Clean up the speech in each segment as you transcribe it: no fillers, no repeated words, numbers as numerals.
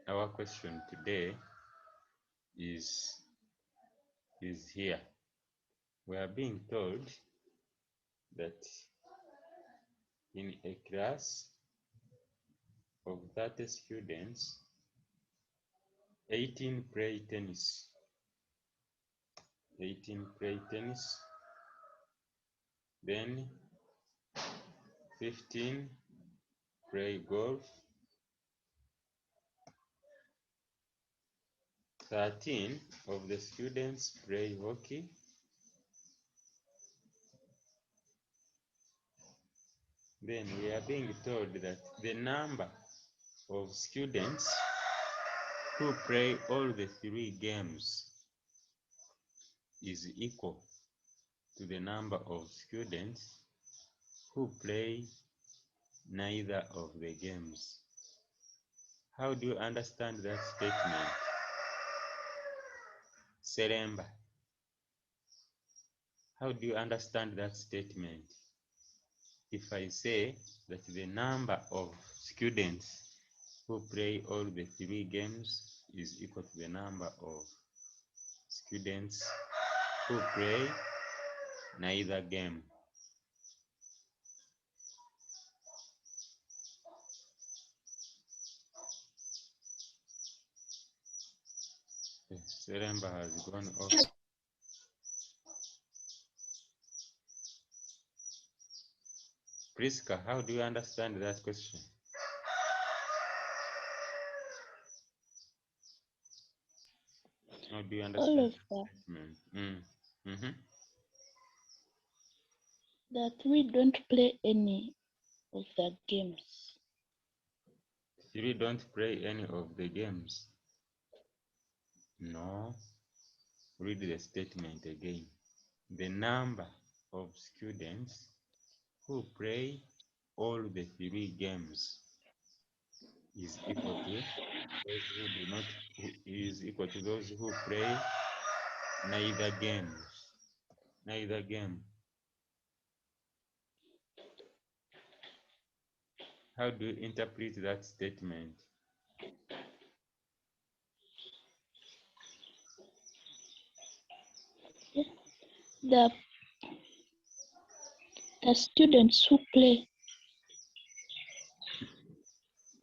Our question today is here. We are being told that in a class of 30 students, 18 play tennis. 18 play tennis, then 15 play golf, 13 of the students play hockey, then we are being told that the number of students who play all the 3 games is equal to the number of students who play neither of the games. How do you understand that statement? Seremba, how do you understand that statement? If I say that the number of students who play all the 3 games is equal to the number of students who play neither game. Seremba has gone off. Priska, how do you understand that question? How do you understand All of that statement? That we don't play any of the games. 3 don't play any of the games. No. Read the statement again. The number of students who play all the 3 games is equal to those who do not, is equal to those who play neither games. Neither game. How do you interpret that statement? The students who play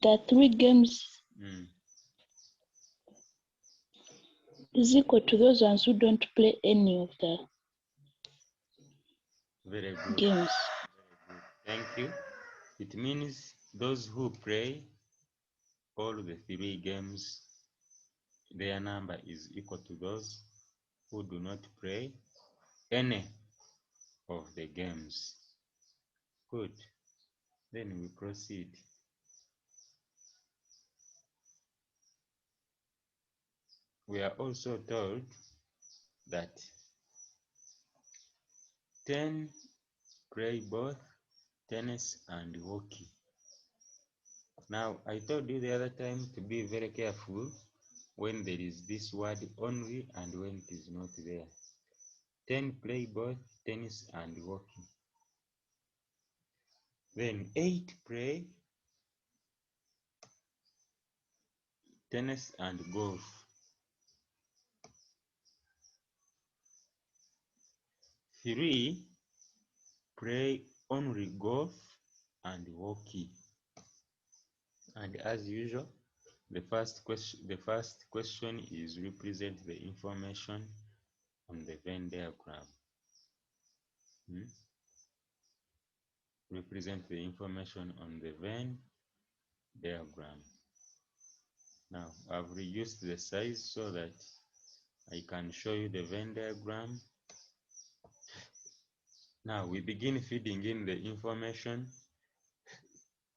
the 3 games is equal to those ones who don't play any of the Very good. games. Very good. Thank you. It means those who play all the 3 games, their number is equal to those who do not play any of the games. Good. Then we proceed. We are also told that 10 play both tennis and hockey. Now, I told you the other time to be very careful when there is this word only and when it is not there. 10 play both tennis and hockey. Then 8 play tennis and golf. 3 play only golf and hockey. And as usual, the first question is represent the information on the Venn diagram. Represent the information on the Venn diagram. Now, I've reduced the size so that I can show you the Venn diagram. Now, we begin feeding in the information.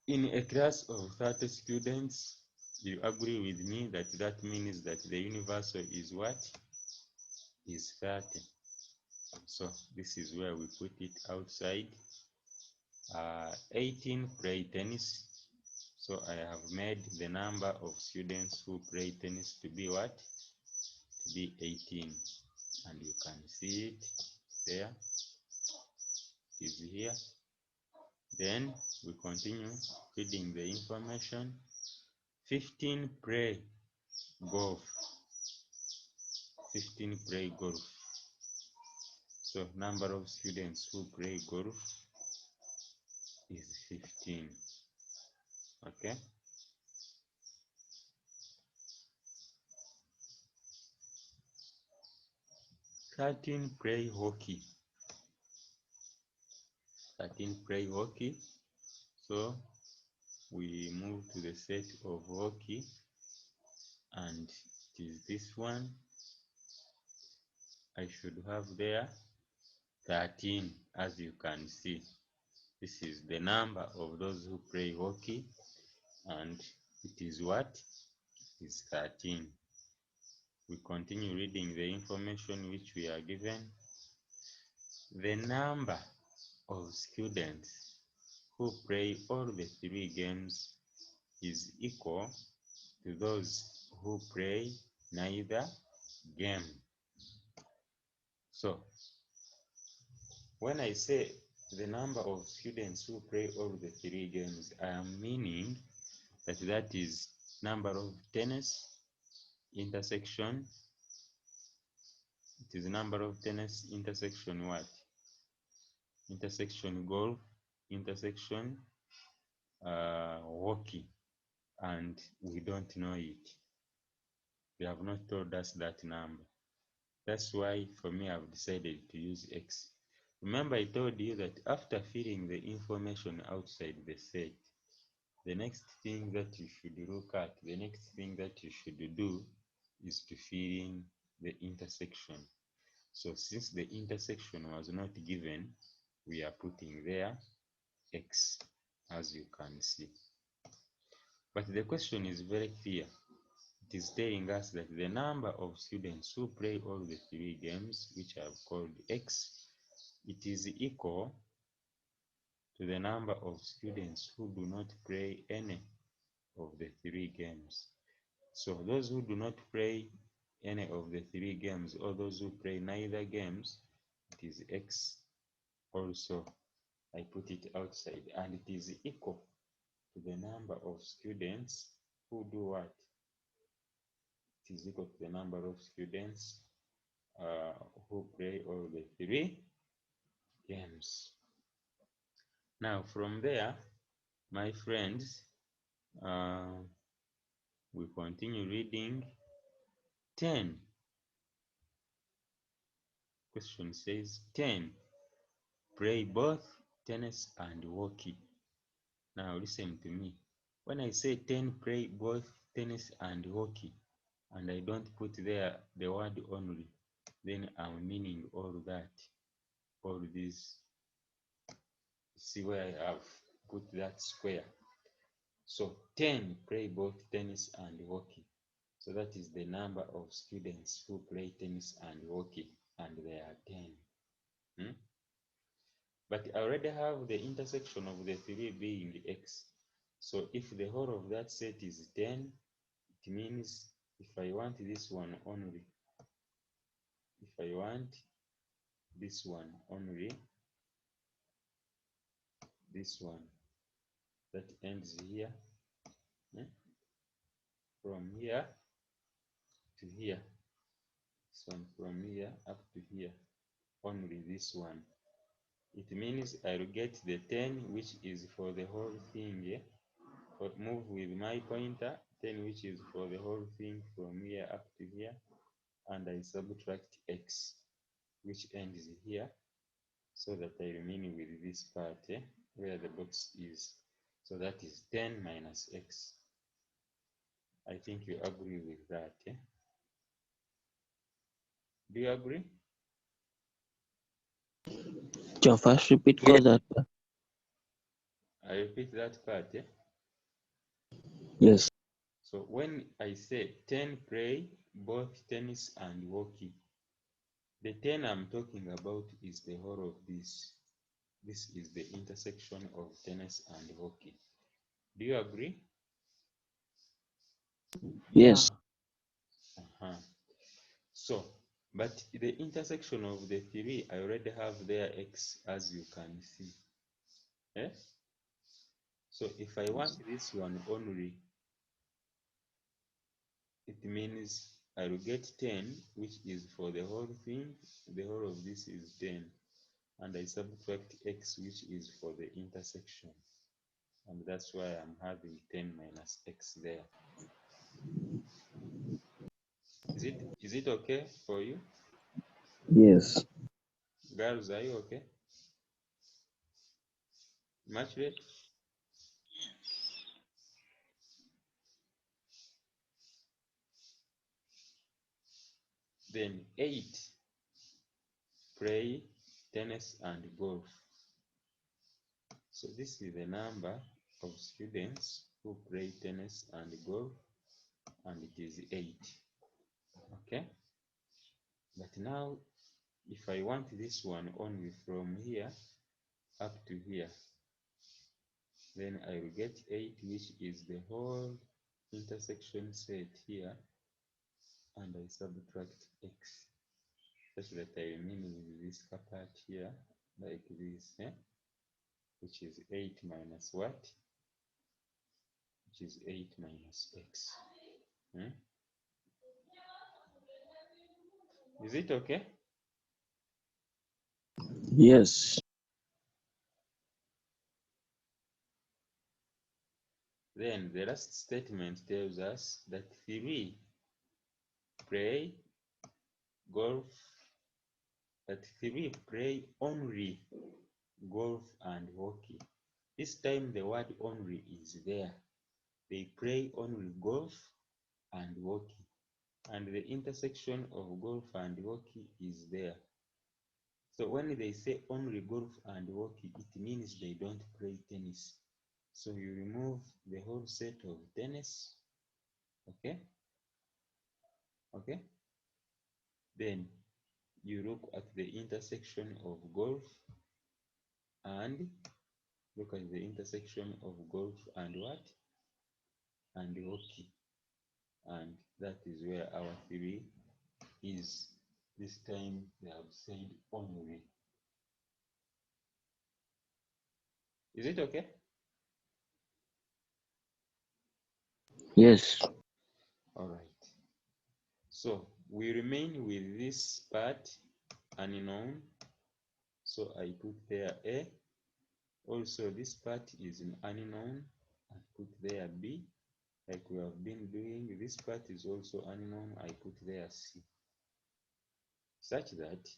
In a class of 30 students, you agree with me that that means that the universal is what? Is 30. So this is where we put it outside. 18 play tennis. So I have made the number of students who play tennis to be what? To be 18. And you can see it there. It is here. Then we continue feeding the information. 15 play golf. 15 play golf. So number of students who play golf is 15. Okay. Thirteen play hockey. 13 play hockey. So we move to the set of hockey, and it is this one. I should have there 13, as you can see. This is the number of those who play hockey, and it is what? It is 13. We continue reading the information which we are given. The number of students who play all the 3 games is equal to those who play neither game. So when I say the number of students who play all the 3 games, I am meaning that is number of tennis intersection. It is number of tennis intersection what? Intersection golf, intersection hockey, and we don't know it. They have not told us that number. That's why for me I've decided to use X. Remember I told you that after filling the information outside the set, the next thing that you should look at, the next thing that you should do is to fill in the intersection. So since the intersection was not given, we are putting there X, as you can see. But the question is very clear. It is telling us that the number of students who play all the 3 games, which I've called X, it is equal to the number of students who do not play any of the 3 games. So those who do not play any of the 3 games, or those who play neither games, it is X also. I put it outside, and it is equal to the number of students who do what? It is equal to the number of students who play all the 3 games. Now from there, my friends, we continue reading. 10. Question says 10 play both tennis and hockey. Now listen to me. When I say 10 play both tennis and hockey, and I don't put there the word only, then I'm meaning all that, all this. See where I have put that square. So 10 play both tennis and hockey. So that is the number of students who play tennis and hockey, and they are 10. But I already have the intersection of the 3 being X. So if the whole of that set is 10, it means if I want this one only, if I want this one only, this one that ends here, from here to here, so from here up to here, only this one, it means I'll get the 10, which is for the whole thing. Move with my pointer, 10, which is for the whole thing from here up to here, and I subtract X, which ends here, so that I remain with this part where the box is. So that is 10 minus X. I think you agree with that. Do you agree? Your first repeat cause that. I repeat that part. Yes. So when I say 10 play both tennis and hockey, the 10 I'm talking about is the whole of this. This is the intersection of tennis and hockey. Do you agree? Yes. So, but the intersection of the 3, I already have there X, as you can see. So if I want this one only, it it means I will get 10, which is for the whole thing. The whole of this is 10. And I subtract x, which is for the intersection. And that's why I'm having 10 minus x there. Is it okay for you? Yes. Girls, are you okay? Much rate? Then 8, play tennis and golf. So this is the number of students who play tennis and golf, and it is 8. Okay? But now, if I want this one only from here up to here, then I will get 8, which is the whole intersection set here, and I subtract x, such that I remain with this part here, like this, which is 8 minus what? Which is 8 minus x. Is it okay? Yes. Then the last statement tells us that 3 play golf, that 3 play only golf and hockey. This time the word only is there. They play only golf and hockey, and the intersection of golf and hockey is there. So when they say only golf and hockey, it means they don't play tennis. So you remove the whole set of tennis, okay? Okay? Then you look at the intersection of golf and look at the intersection of golf and what? And hockey. And that is where our 3 is. This time they have said only. Is it okay? Yes. All right. So we remain with this part unknown. So I put there A. Also this part is an unknown. I put there B. Like we have been doing. This part is also unknown. I put there C. Such that,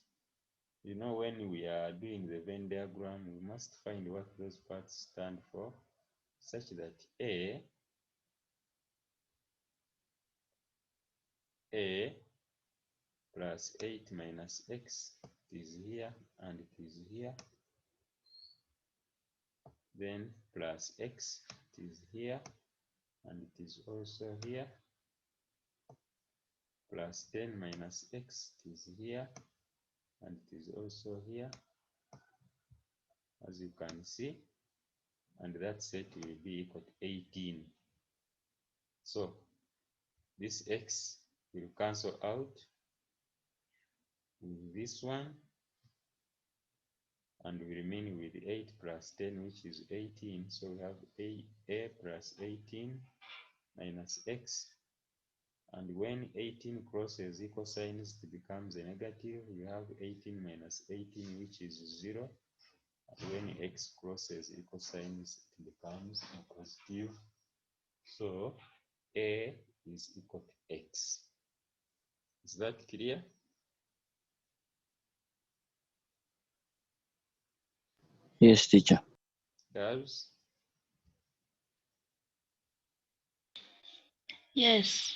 you know, when we are doing the Venn diagram, we must find what those parts stand for, such that A plus 8 minus x is here and it is here. Then plus x, it is here and it is also here. Plus 10 minus x, it is here and it is also here, as you can see. And that set will be equal to 18. So this x will cancel out with this one, and we remain with 8 plus 10, which is 18. So we have a plus 18 minus x, and when 18 crosses equal signs, it becomes a negative. We have 18 minus 18, which is 0. And when x crosses equal signs, it becomes a positive. So a is equal to x. Is that clear? Yes, teacher. Girls? Yes.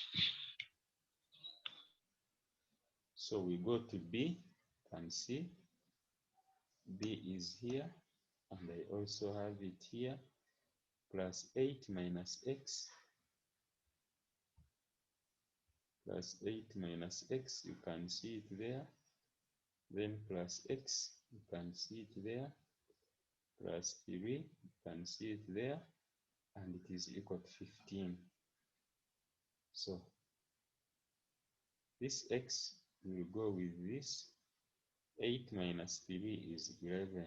So we go to B, and see B is here, and I also have it here, plus 8 minus x, plus 8 minus x, you can see it there, then plus x, you can see it there, plus 3, you can see it there, and it is equal to 15. So this x will go with this. 8 minus 3 is 11.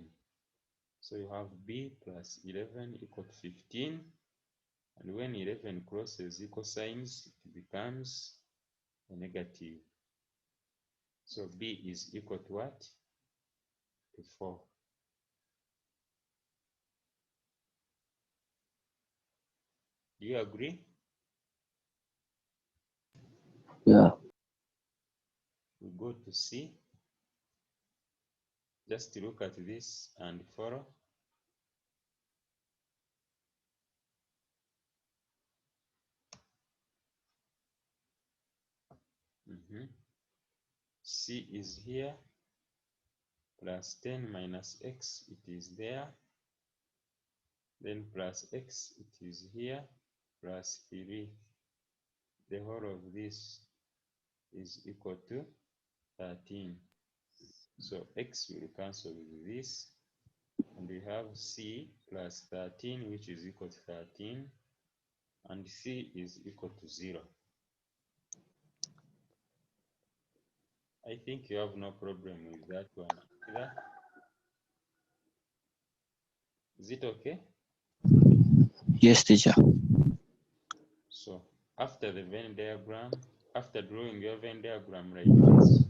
So you have b plus 11 equal to 15. And when 11 crosses equal signs, it becomes a negative. So B is equal to what? To 4. Do you agree? Yeah. We go to C. Just look at this and follow. C is here, plus 10 minus x, it is there. Then plus x, it is here, plus 3. The whole of this is equal to 13. So x will cancel with this, and we have C plus 13, which is equal to 13, and C is equal to 0. I think you have no problem with that one either. Is it okay? Yes, teacher. So after the Venn diagram, after drawing your Venn diagram like this,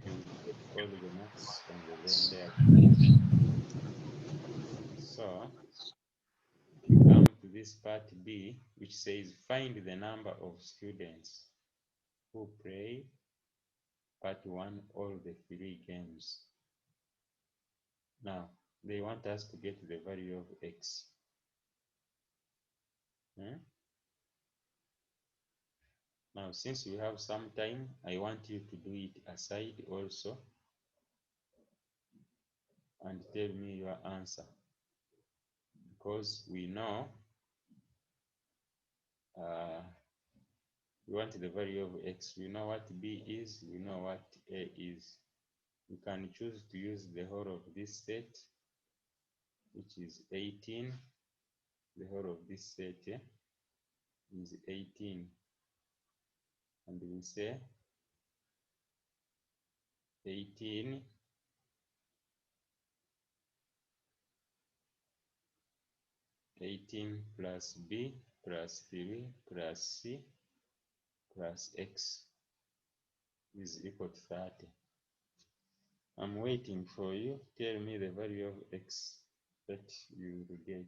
you will get all the marks on the Venn diagram. So if you come to this part B, which says find the number of students who play part 1 all the 3 games. Now they want us to get the value of x. Now, since we have some time, I want you to do it aside also and tell me your answer, because we know we want the value of x. We know what b is, we know what a is. You can choose to use the whole of this set, which is 18. The whole of this set is 18, and we say 18 plus b plus 3 plus c plus x is equal to 30. I'm waiting for you. Tell me the value of x that you will get.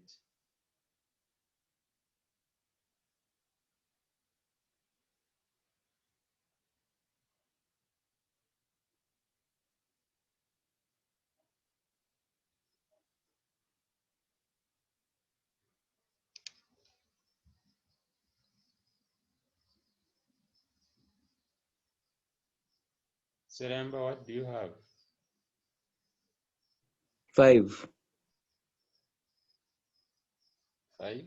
Seremba, what do you have? 5. 5.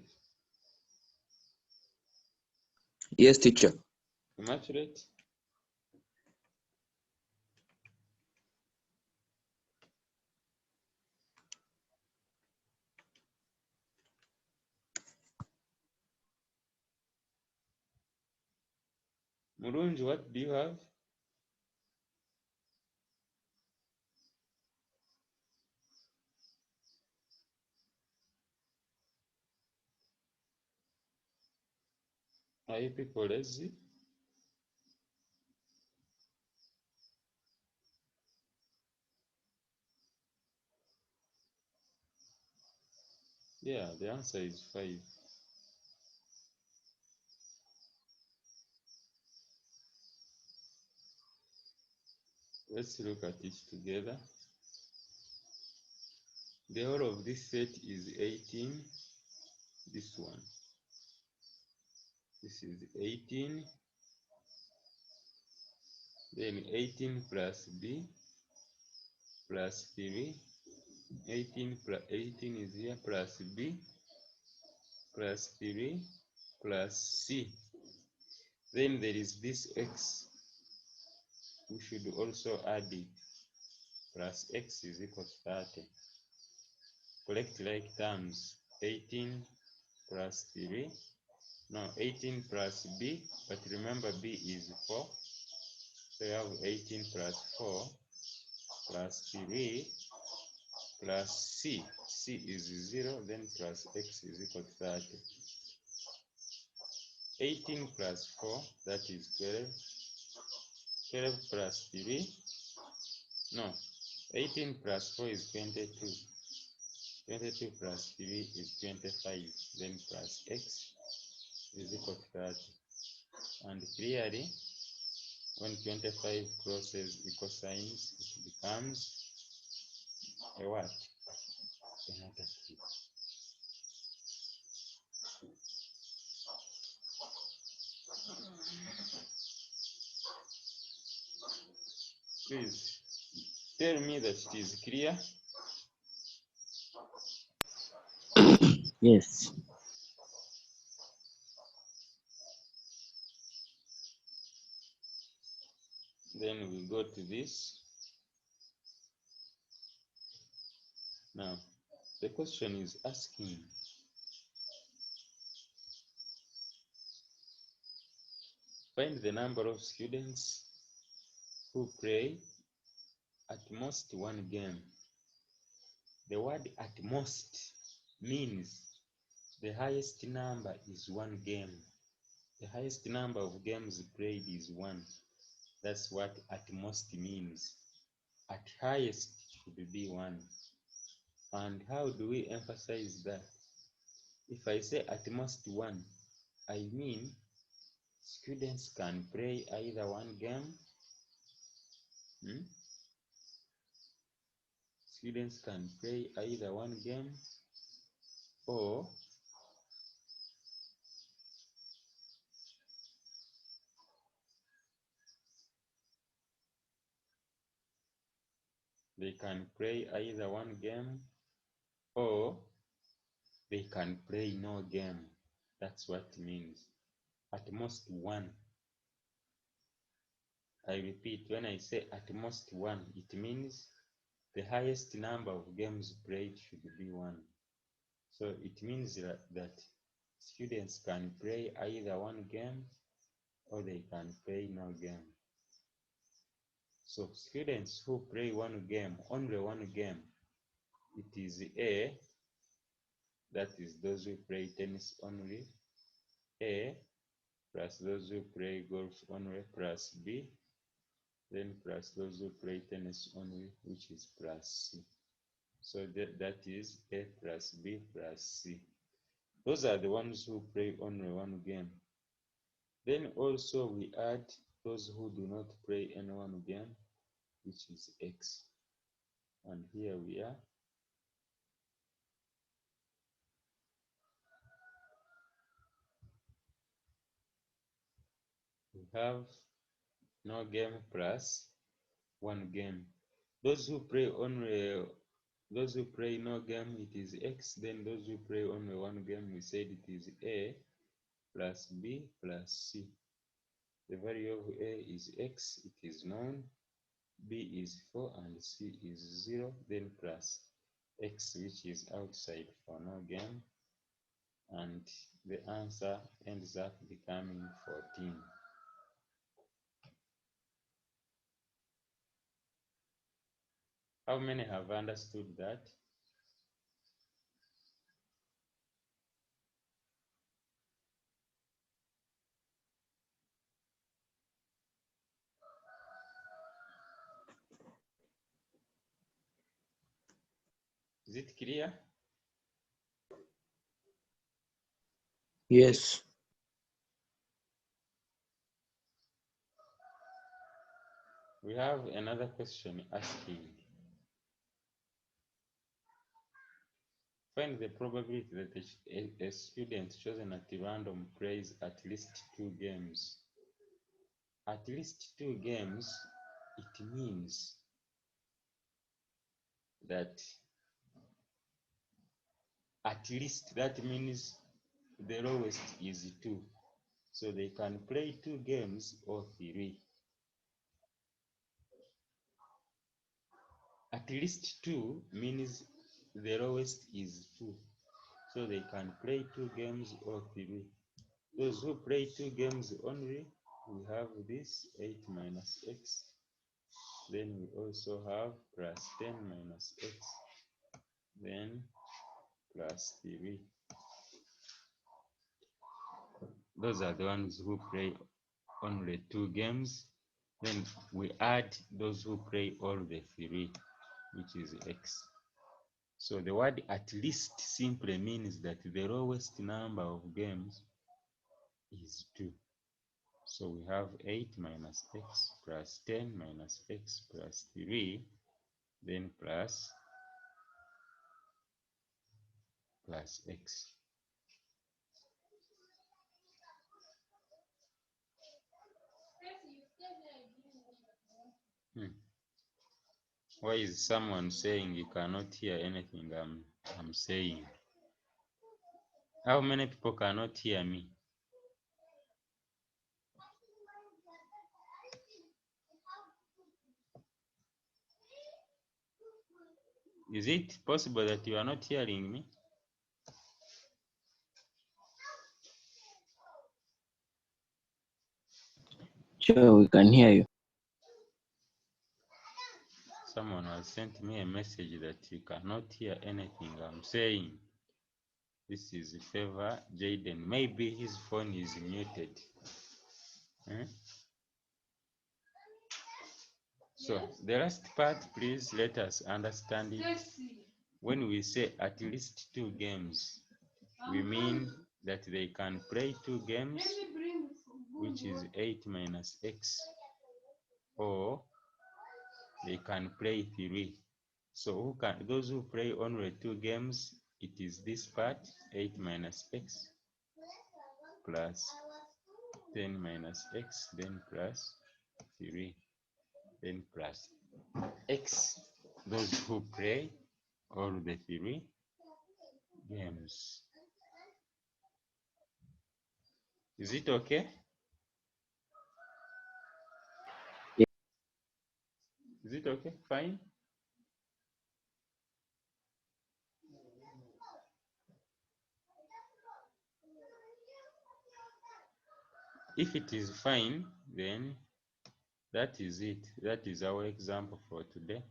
Yes, teacher. Immaculate? Murunji, what do you have? Are you people lazy? Yeah, the answer is 5. Let's look at it together. The whole of this set is 18. This one. This is 18. Then 18 plus b plus 3. 18 plus 18 is here, plus b plus 3 plus c. Then there is this x. We should also add it. Plus x is equal to 30. Collect like terms. 18 plus 3. No, 18 plus b, but remember b is 4. So you have 18 plus 4 plus 3 plus c. C is 0, then plus x is equal to 30. 18 plus 4, that is 12. 12 plus 3, no, 18 plus 4 is 22. 22 plus 3 is 25, then plus x is equal to 30. And clearly, when 25 crosses equal signs, it becomes a what? A negative. Please tell me that it is clear. Yes. Then we go to this. Now, the question is asking, find the number of students who play at most one game. The word at most means the highest number is one game. The highest number of games played is one. That's what at most means. At highest should be one. And how do we emphasize that? If I say at most one, I mean students can play either one game. Students can play either one game, or they can play either one game, or they can play no game. That's what it means. At most one. I repeat, when I say at most one, it means the highest number of games played should be one. So it means that students can play either one game or they can play no game. So students who play one game, only one game, it is A, that is those who play tennis only, A, plus those who play golf only, plus B, then plus those who play tennis only, which is plus C. So that is A plus B plus C. Those are the ones who play only one game. Then also we add those who do not play any one game, which is X. And here we are. We have no game plus one game. Those who play no game, it is X. Then those who play only one game, we said it is A plus B plus C. The value of A is X, it is known. B is 4 and C is 0, then plus X, which is outside for no game, and the answer ends up becoming 14. How many have understood that? Is it clear? Yes. We have another question asking, find the probability that a student chosen at random plays at least 2 games. At least 2 games, it means that at least, that means the lowest is 2. So they can play 2 games or 3. At least 2 means the lowest is 2. So they can play 2 games or 3. Those who play 2 games only, we have this 8 minus x. Then we also have plus 10 minus x. Then plus 3. Those are the ones who play only 2 games. Then we add those who play all the three, which is x. So the word at least simply means that the lowest number of games is 2. So we have 8 minus x plus 10 minus x plus 3, then plus x. Why is someone saying you cannot hear anything I'm saying? How many people cannot hear me? Is it possible that you are not hearing me? Sure, we can hear you. Someone has sent me a message that you cannot hear anything I'm saying. This is Favor Jaden. Maybe his phone is muted. So the last part, please let us understand it. When we say at least 2 games, we mean that they can play 2 games, which is 8 minus x, or they can play 3. So those who play only 2 games, it is this part, 8 minus x plus 10 minus x, then plus 3, then plus x. Those who play all the 3 games. Is it okay? Is it okay? Fine? If it is fine, then that is it. That is our example for today.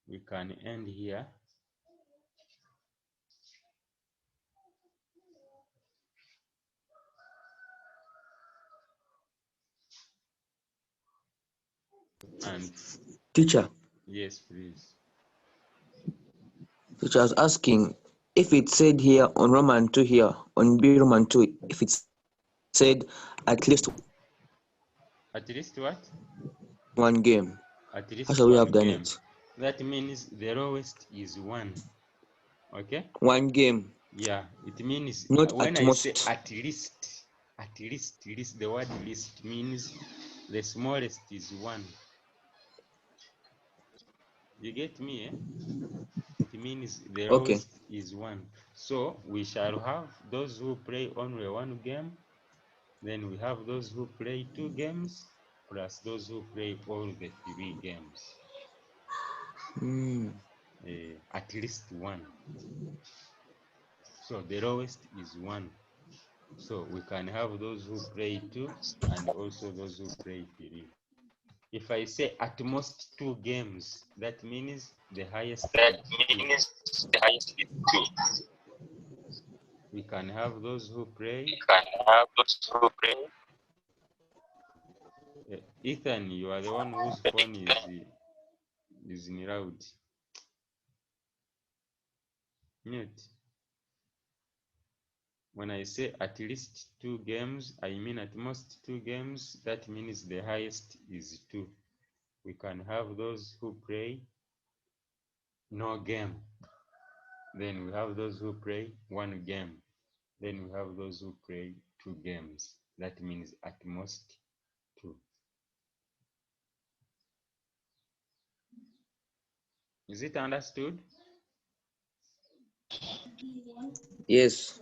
We can end here. And Teacher, yes, please. teacher was asking if it said here on Roman 2 here, on B Roman 2, if it said at least At least what? one game. At least How shall we one have done game. it? That means the lowest is 1. Okay? One game, Yeah, it means not when at I say most. at least, the word least means the smallest is 1. You get me, eh? It means the Okay. lowest is 1. So we shall have those who play only 1 game, then we have those who play 2 games, plus those who play all the 3 games. At least 1. So the lowest is 1. So we can have those who play 2 and also those who play 3. If I say at most 2 games, that means the highest is 2. We can have those who play. Ethan, you are the one whose phone is in loud. Mute. When I say at least 2 games, I mean at most 2 games. That means the highest is 2. We can have those who play no game. Then we have those who play 1 game. Then we have those who play 2 games. That means at most 2. Is it understood? Yes.